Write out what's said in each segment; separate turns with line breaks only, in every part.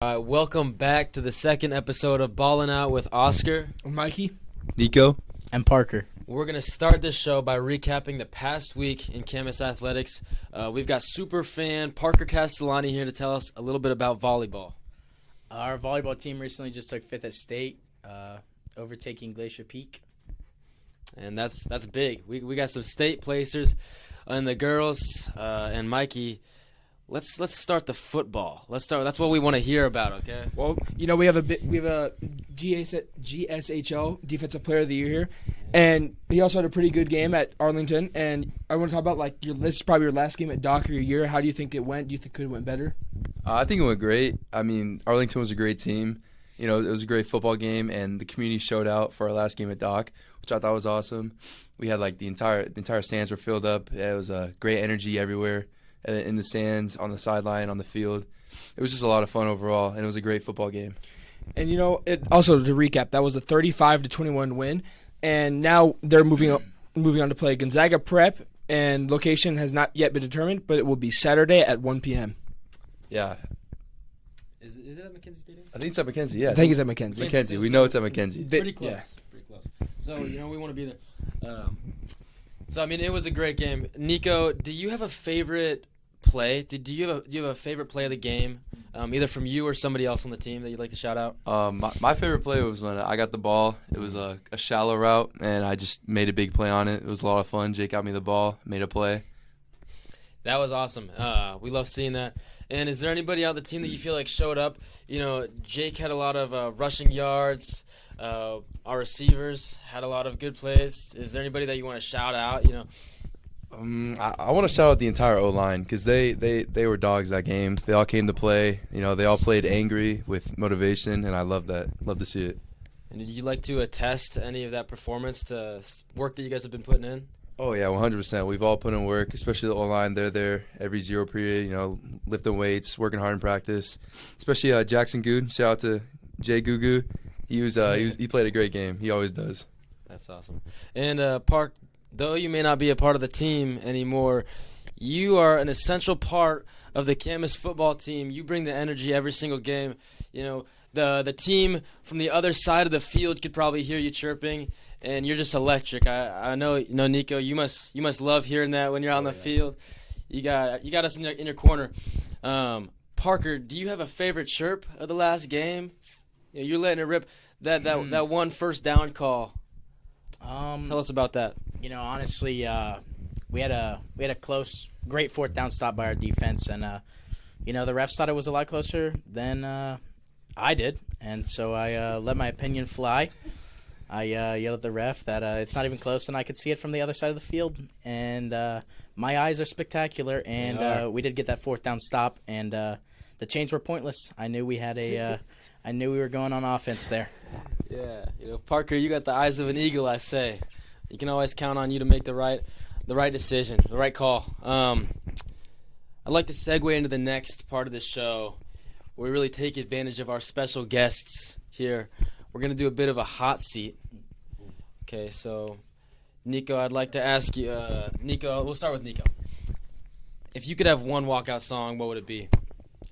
Welcome back to the second episode of Ballin' Out with Oscar,
Mikey,
Nikko,
and Parker.
We're going to start this show by recapping the past week in campus athletics. We've got super fan Parker Castellani here to tell us a little bit about volleyball.
Our volleyball team recently just took fifth at state, overtaking Glacier Peak.
And that's big. We got some state placers, and the girls and Mikey. Let's start the football. That's what we want to hear about. Okay.
well, we have a GSHL Defensive Player of the Year here, and he also had a pretty good game at Arlington. And I want to talk about this is probably your last game at Dock of your year. How do you think it went? Do you think it could have went better?
I think it went great. I mean, Arlington was a great team. It was a great football game, and the community showed out for our last game at Dock, which I thought was awesome. We had the entire stands were filled up. It was a great energy everywhere. In the stands, on the sideline, on the field. It was just a lot of fun overall, and it was a great football game.
And also to recap, that was a 35-21 win, and now they're moving on to play Gonzaga Prep, and location has not yet been determined, but it will be Saturday at 1 p.m.
Yeah.
Is it at McKenzie Stadium?
I think it's at McKenzie, yeah.
I think it's at McKenzie.
McKenzie. We know it's at McKenzie.
Pretty close.
Yeah.
Pretty close. So, we want to be there. It was a great game. Nikko, do you have a favorite play? Do you have a favorite play of the game, either from you or somebody else on the team that you'd like to shout out?
My favorite play was when I got the ball. It was a shallow route, and I just made a big play on it. It was a lot of fun. Jake got me the ball, made a play.
That was awesome. We love seeing that. And is there anybody on the team that you feel like showed up? Jake had a lot of rushing yards. Our receivers had a lot of good plays. Is there anybody that you want to shout out?
I want to shout out the entire O-line because they were dogs that game. They all came to play. They all played angry with motivation, and I love that. Love to see it.
And did you like to attest any of that performance to work that you guys have been putting in?
Oh, yeah, 100%. We've all put in work, especially the O-line. They're there every zero period, lifting weights, working hard in practice. Especially Jackson Good. Shout out to Jay Gugu. He played a great game. He always does.
That's awesome. And Park, though you may not be a part of the team anymore, you are an essential part of the campus football team. You bring the energy every single game. The team from the other side of the field could probably hear you chirping, and you're just electric. I know, Nikko, you must love hearing that when you're out on the field. You got us in your corner. Parker, do you have a favorite chirp of the last game? You're letting it rip. That one first down call. Tell us about that.
Honestly, we had a close, great fourth down stop by our defense, and the refs thought it was a lot closer than I did, and so I let my opinion fly. I yelled at the ref that it's not even close, and I could see it from the other side of the field. And my eyes are spectacular, and we did get that fourth down stop, and the chains were pointless. I knew we had I knew we were going on offense there.
Yeah, Parker, you got the eyes of an eagle, I say. You can always count on you to make the right decision, the right call. I'd like to segue into the next part of the show where we really take advantage of our special guests here. We're going to do a bit of a hot seat. Okay, so, Nikko, I'd like to ask you, Nikko, we'll start with Nikko. If you could have one walkout song, what would it be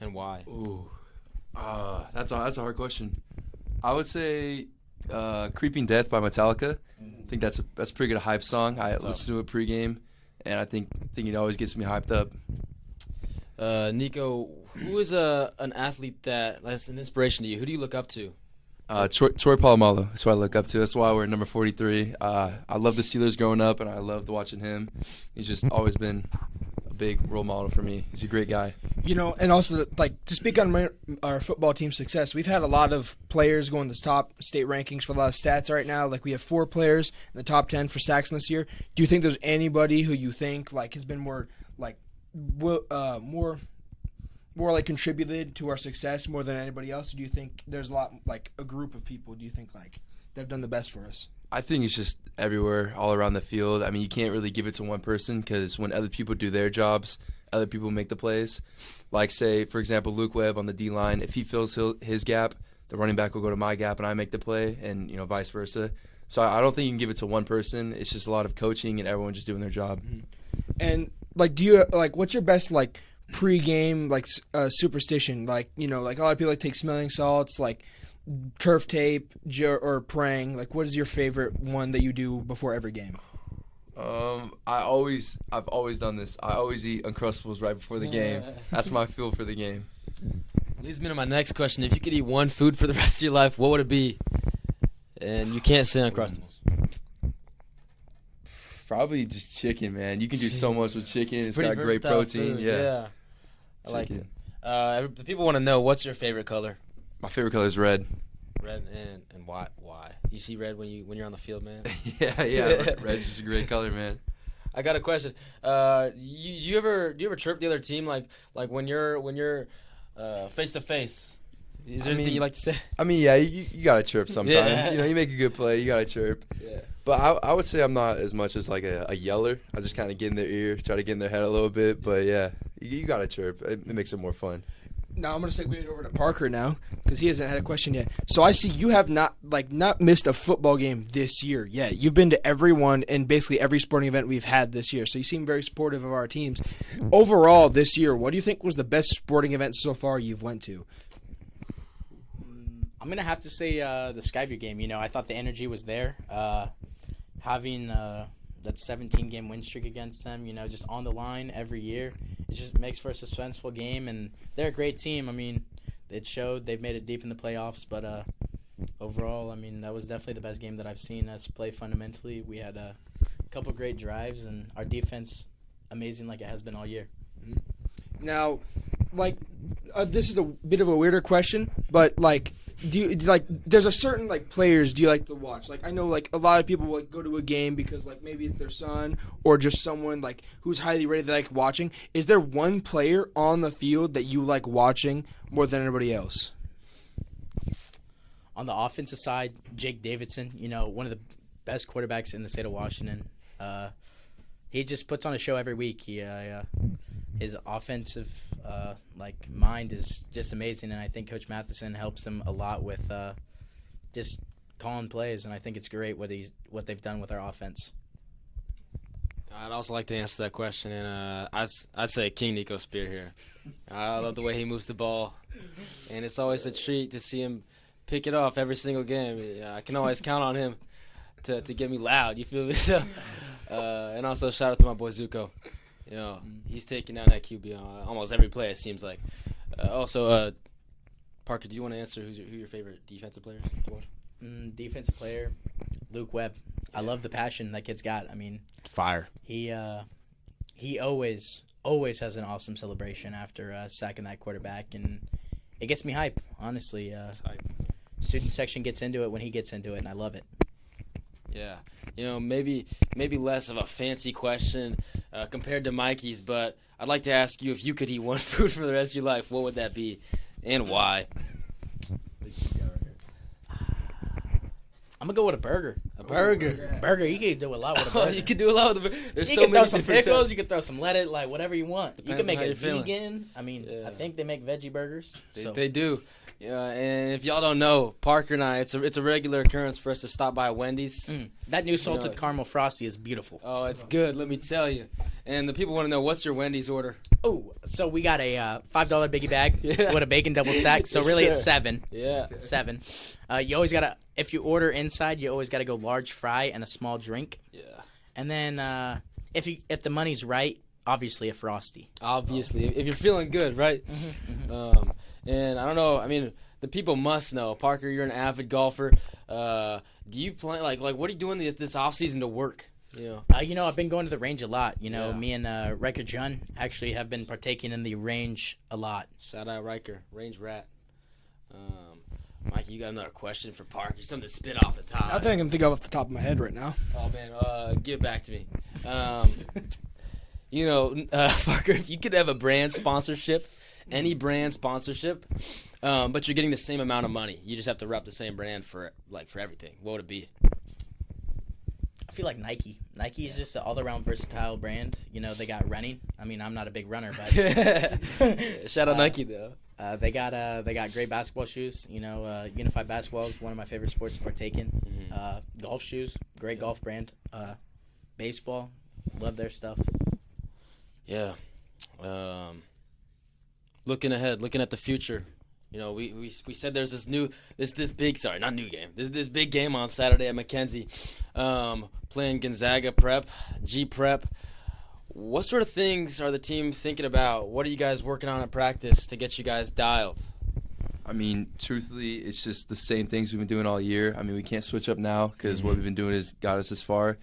and why?
Ooh, that's a hard question. I would say Creeping Death by Metallica. I think that's a pretty good hype song. I listen to it pregame, and I think it always gets me hyped up.
Nikko, who is an athlete that's an inspiration to you? Who do you look up to?
Troy Polamalu. That's who I look up to. That's why we're number 43. I love the Steelers growing up, and I loved watching him. He's just always been a big role model for me. He's a great guy.
And also, to speak on our football team's success, we've had a lot of players go in the top state rankings for a lot of stats right now. We have 4 players in the top 10 for sacks this year. Do you think there's anybody who you think has been more contributed to our success more than anybody else? Or do you think there's a lot a group of people? Do you think they've done the best for us?
I think it's just everywhere, all around the field. I mean, you can't really give it to one person because when other people do their jobs, other people make the plays. Say, for example, Luke Webb on the D-line. If he fills his gap, the running back will go to my gap and I make the play, and vice versa. So I don't think you can give it to one person. It's just a lot of coaching and everyone just doing their job.
And do you what's your best pre-game like superstition, like like a lot of people like take smelling salts, like turf tape or praying. Like, what is your favorite one that you do before every game?
I've always done this. I always eat Uncrustables right before the game. That's my fuel for the game.
Leads me to my next question. If you could eat one food for the rest of your life, what would it be? And you can't say Uncrustables.
Probably just chicken, man. You can do so much with chicken. It's got great
versatile
protein.
food.
Yeah.
I like it. The people want to know, what's your favorite color?
My favorite color is red.
Red, and why? Why? You see red when you're on the field, man?
yeah. Red's just a great color, man.
I got a question. Do you ever chirp the other team like when you're face to face? Is there anything you like to say?
I mean, yeah, you gotta chirp sometimes.
Yeah.
You make a good play, you gotta chirp.
Yeah.
But I would say I'm not as much as like a yeller. I just kind of get in their ear, try to get in their head a little bit. But yeah, you gotta chirp. It makes it more fun.
Now I'm going to segue it over to Parker now because he hasn't had a question yet. So I see you have not missed a football game this year yet. You've been to every one and basically every sporting event we've had this year. So you seem very supportive of our teams. Overall this year, what do you think was the best sporting event so far you've went to?
I'm going to have to say the Skyview game. I thought the energy was there. Having that 17-game win streak against them, just on the line every year, it just makes for a suspenseful game. And they're a great team. I mean, it showed. They've made it deep in the playoffs. But overall, I mean, that was definitely the best game that I've seen us play fundamentally. We had a couple great drives, and our defense amazing like it has been all year.
Now, this is a bit of a weirder question, but do you there's a certain players do you like to watch? I know a lot of people will go to a game because maybe it's their son or just someone who's highly rated they like watching. Is there one player on the field that you like watching more than anybody else?
On the offensive side, Jake Davidson, one of the best quarterbacks in the state of Washington. He just puts on a show every week. His offensive mind is just amazing, and I think Coach Matheson helps him a lot with just calling plays, and I think it's great what they've done with our offense.
I'd also like to answer that question, and I'd say King Nikko Speer here. I love the way he moves the ball, and it's always a treat to see him pick it off every single game. I can always count on him to get me loud. You feel me? So, and also shout out to my boy Zuko. He's taking down that QB on almost every play, it seems like. Also, Parker, do you want to answer who your favorite defensive player to watch?
Defensive player, Luke Webb. Yeah. I love the passion that kid's got. I mean,
fire.
He always has an awesome celebration after sacking that quarterback, and it gets me hype, honestly.
Hype.
Student section gets into it when he gets into it, and I love it.
Yeah, maybe less of a fancy question compared to Mikey's, but I'd like to ask you, if you could eat one food for the rest of your life, what would that be, and why?
I'm gonna go with a burger.
A burger.
Yeah. Burger. You can do a lot with a burger.
You can do a lot with a burger. There's
you
so
can
many
throw some pickles. You can throw some lettuce, whatever you want.
Depends
you can make
on
it
how you're
vegan.
Feeling.
I mean, I think they make veggie burgers.
They do. Yeah, and if y'all don't know, Parker and I, it's a regular occurrence for us to stop by Wendy's.
That new salted caramel frosty is beautiful.
Oh, it's good, let me tell you. And the people want to know, what's your Wendy's order?
Oh, so we got a $5 biggie bag with a bacon double stack. So really, it's $7.
Yeah,
$7. You always gotta, if you order inside, you always gotta go large fry and a small drink.
Yeah.
And then if the money's right, obviously a frosty.
Obviously, if you're feeling good, right? And I don't know. I mean, the people must know. Parker, you're an avid golfer. Do you play what are you doing this off season to work?
I've been going to the range a lot. Me and Riker Jun actually have been partaking in the range a lot.
Shout out Riker, range rat. Mikey, you got another question for Parker? Something to spit off the top.
I think I can think of off the top of my head right now.
Oh man, give it back to me. Parker, if you could have a brand sponsorship. Any brand sponsorship, but you're getting the same amount of money. You just have to rep the same brand for everything. What would it be?
I feel like Nike. Nike is just an all-around versatile brand. They got running. I mean, I'm not a big runner, but
shout out Nike though.
They got great basketball shoes. Unified basketball is one of my favorite sports to partake in. Golf shoes, great golf brand. Baseball, love their stuff.
Yeah. looking ahead, looking at the future. You know, we said there's this big game on Saturday at Mackenzie, playing Gonzaga Prep, G Prep. What sort of things are the team thinking about? What are you guys working on at practice to get you guys dialed?
I mean, truthfully, it's just the same things we've been doing all year. I mean, we can't switch up now because what we've been doing has got us this far.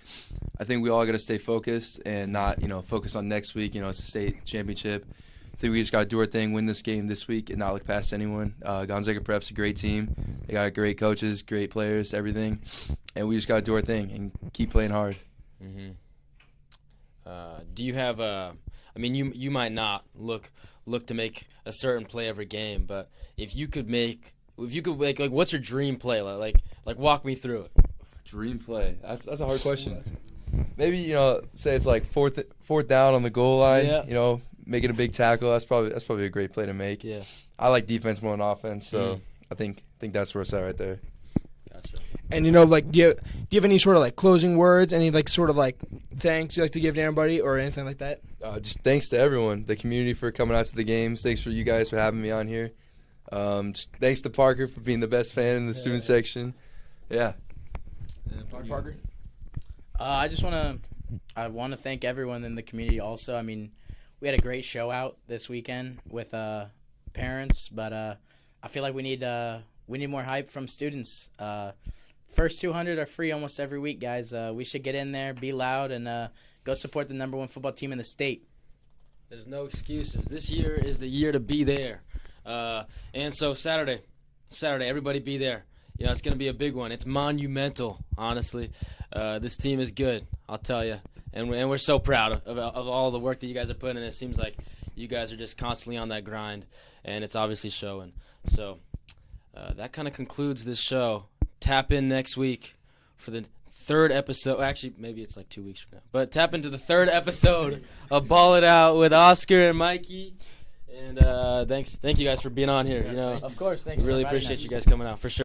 I think we all got to stay focused and not, focus on next week. It's a state championship. I think we just got to do our thing, win this game this week, and not look past anyone. Gonzaga Prep's a great team. They got great coaches, great players, everything. And we just got to do our thing and keep playing hard.
Mm-hmm. Do you have you might not look to make a certain play every game, but if you could make like what's your dream play? Like walk me through it.
Dream play. That's a hard question. Maybe, say it's like fourth down on the goal line,
Yeah.
Making a big tackle. That's probably a great play to make.
Yeah.
I like defense more than offense, so I think that's where it's at right there.
Gotcha.
And do you have any sort of like closing words, any like sort of like thanks you like to give to anybody or anything like that?
Just thanks to everyone, the community for coming out to the games. Thanks for you guys for having me on here. Just thanks to Parker for being the best fan in the student section. Yeah.
Parker?
I want to thank everyone in the community also. I mean, we had a great show out this weekend with parents, but I feel like we need more hype from students. First 200 are free almost every week, guys. We should get in there, be loud, and go support the #1 football team in the state.
There's no excuses. This year is the year to be there. And so Saturday, everybody be there. It's going to be a big one. It's monumental, honestly. This team is good, I'll tell you. And we're so proud of all the work that you guys are putting in. It seems like you guys are just constantly on that grind, and it's obviously showing. So that kind of concludes this show. Tap in next week for the third episode. Actually, maybe it's like 2 weeks from now. But tap into the third episode of Ball It Out with Oscar and Mikey. And thank you guys for being on here.
Of course, thanks.
Really
for inviting
appreciate
us.
you guys coming out for sure.